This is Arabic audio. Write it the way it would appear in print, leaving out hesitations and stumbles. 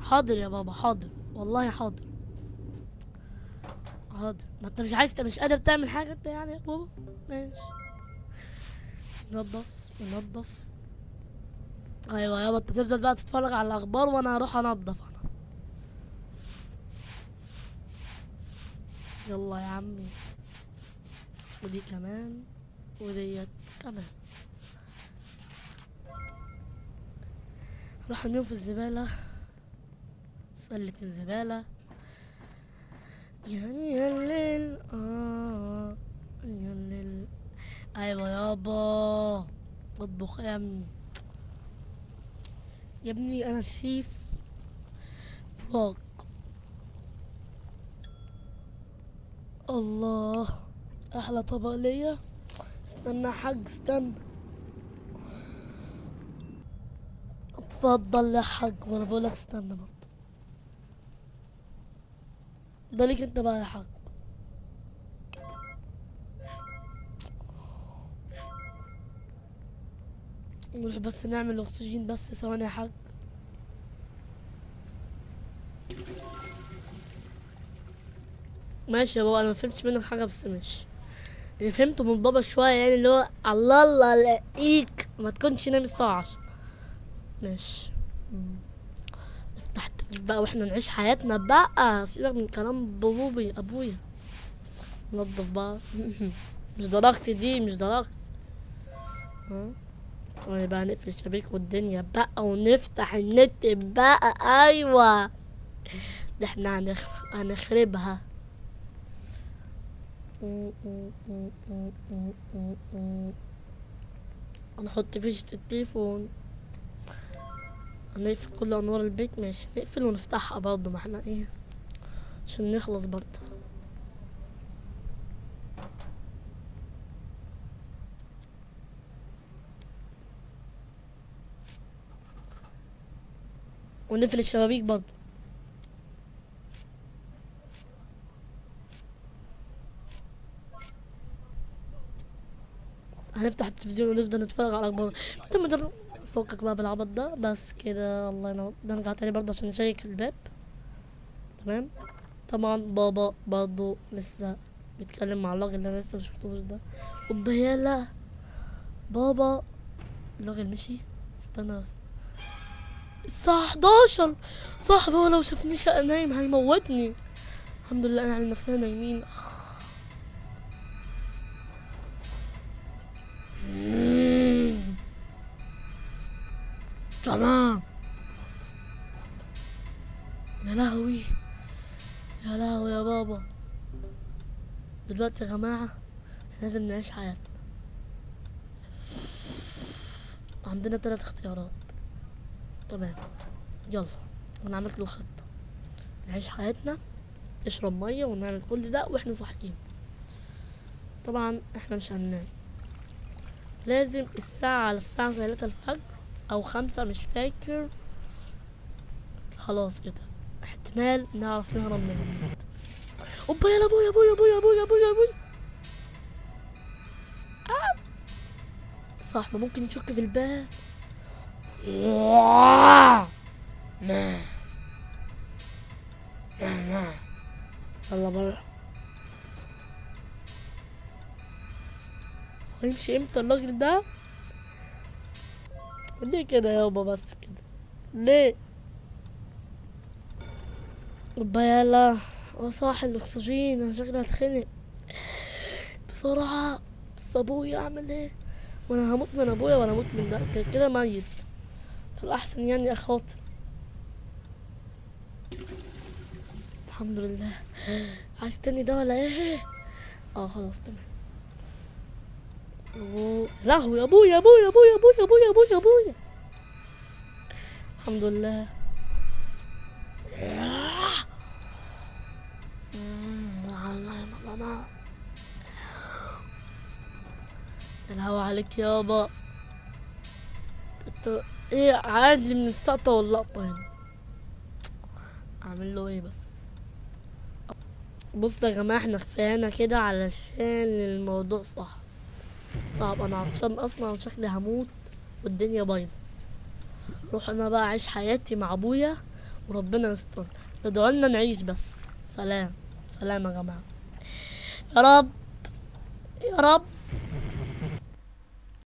حاضر يا بابا، حاضر والله حاضر. حاضر، ما انت مش عايز، مش قادر تعمل حاجة انت يعني يا بابا. ماشي. ننضف. ننضف. ايوه يابا، انت تفضل بقى تتفرج على الاخبار وانا هروح انضف انا. يلا يا عمي. ودي كمان. وديت كمان. روح ارميهم في الزبالة. سلة الزبالة. يا الليل يا الليل. ايوه يابا. اطبخ يا ابني. يا ابني انا شيف. فوق. الله. احلى طبق ليا. استنى يا حاج، استنى. اتفضل يا حاج، وانا بقولك استنى برضه. ده ليك انت بقى يا حاج. نروح بس نعمل اكسجين بس ثواني يا حاج. ماشي يا بابا، انا ما فهمتش منك حاجه بس ماشي. اللي فهمته من بابا شويه يعني اللي هو الله الله الاقيك ما تكونش نايم الساعه 10. ماشي. نفتح التكييف بقى واحنا نعيش حياتنا بقى، سيبك من كلام بابوي ابويا. نضف بقى. مش درجتي دي، مش درجتي. ها. ثواني بقى نقفل الشبابيك والدنيا بقى ونفتح النت بقى. ايوه. ده احنا هنخربها. هنحط فيشة التليفون. هنقفل كل انوار البيت. ماشي نقفل ونفتحها برضه، ما احنا ايه، عشان نخلص برضه. ونقفل الشبابيك برضه. هنفتح التلفزيون ونفضل نتفرج على اخبار. تم. فكك بقى بالعبط ده بس كده، الله ينور. نرجع تاني برضه عشان نشيك الباب. تمام. طبعا بابا برضه لسه بيتكلم مع الراجل اللي انا لسه مشفتوش ده. اوبا يلا. بابا. الراجل مشي. استنى بس. الساعة 11. صاحبي هو لو شافنيش انا نايم هيموتني. الحمد لله نعمل نفسنا نايمين. تمام. يا لهوي. يا لهوي يا بابا. دلوقتي يا جماعة لازم نعيش حياتنا. عندنا 3 اختيارات. تمام. يلا. انا عملت له خطة. نعيش حياتنا. نشرب مية ونعمل كل ده واحنا صاحيين. طبعا احنا مش هننام. لازم الساعة على الساعة 3 الفجر او 5 مش فاكر. خلاص كده. احتمال نعرف نهرب من البيت. اوبا يلا ابويا ابويا ابويا ابويا ابويا ابويا. صح، ما ممكن يشك في الباب. ما يلا بره. هيمشي امتى الراجل ده؟ ليه كده يابا بس كده؟ ليه؟ اوبا يلا. صاح الاكسجين، انا شكلي هتخنق بسرعة. بس ابويا اعمل ايه؟ وانا هموت من ابويا ولا هموت من ده كده كده ميت. فالاحسن يعني اخاطر. الحمد لله. عايز تاني ده ولا ايه؟ اه خلاص تمام. لهوي ابويا ابويا ابويا ابويا ابويا ابويا ابويا. الحمد لله. الهوا عليك يابا. انت ايه عادي من السقطة واللقطة هنا؟ اعمل له ايه بس؟ بص يا جماعة احنا كفايانا كده علشان الموضوع صعب. انا عطشان اصلا وشكلي هموت والدنيا بايظة. روح انا بقى اعيش حياتي مع ابويا وربنا يستر. ادعوا لنا نعيش بس. سلام. سلام يا جماعة. يا رب. يا رب.